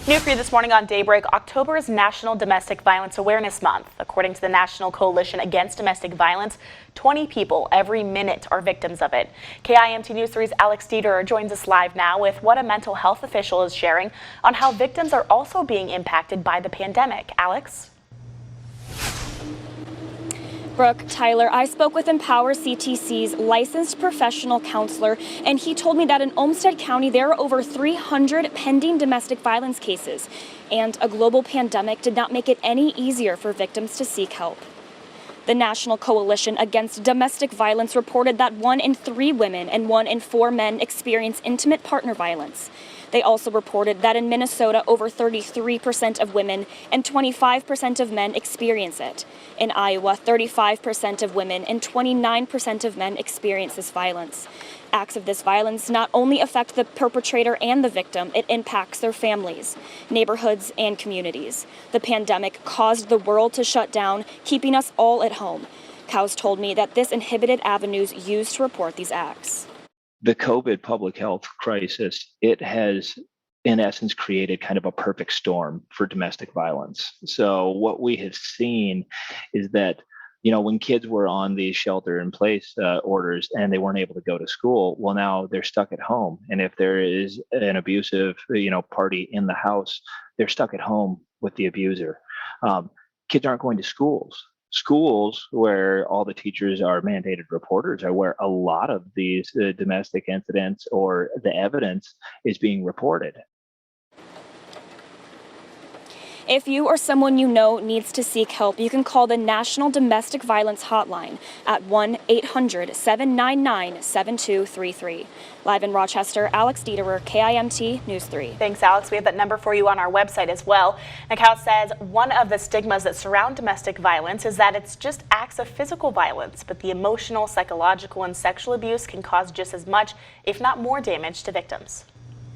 New for you this morning on Daybreak, October is National Domestic Violence Awareness Month. According to the National Coalition Against Domestic Violence, 20 people every minute are victims of it. KIMT News 3's Alex Dieter joins us live now with what a mental health official is sharing on how victims are also being impacted by the pandemic. Alex? Brooke, Tyler, I spoke with Empower CTC's licensed professional counselor, and he told me that in Olmsted County there are over 300 pending domestic violence cases, and a global pandemic did not make it any easier for victims to seek help. The National Coalition Against Domestic Violence reported that 1 in 3 women and 1 in 4 men experience intimate partner violence. They also reported that in Minnesota, over 33% of women and 25% of men experience it. In Iowa, 35% of women and 29% of men experience this violence. Acts of this violence not only affect the perpetrator and the victim, it impacts their families, neighborhoods, and communities. The pandemic caused the world to shut down, keeping us all at home. Cows told me that this inhibited avenues used to report these acts. The COVID public health crisis, it has, in essence, created kind of a perfect storm for domestic violence. So what we have seen is that, when kids were on these shelter-in-place orders and they weren't able to go to school, well, now they're stuck at home. And if there is an abusive, party in the house, they're stuck at home with the abuser. Kids aren't going to schools. Schools, where all the teachers are mandated reporters, are where a lot of these domestic incidents or the evidence is being reported. If you or someone you know needs to seek help, you can call the National Domestic Violence Hotline at 1-800-799-7233. Live in Rochester, Alex Dieter, KIMT News 3. Thanks, Alex. We have that number for you on our website as well. Cal says one of the stigmas that surround domestic violence is that it's just acts of physical violence, but the emotional, psychological, and sexual abuse can cause just as much, if not more, damage to victims.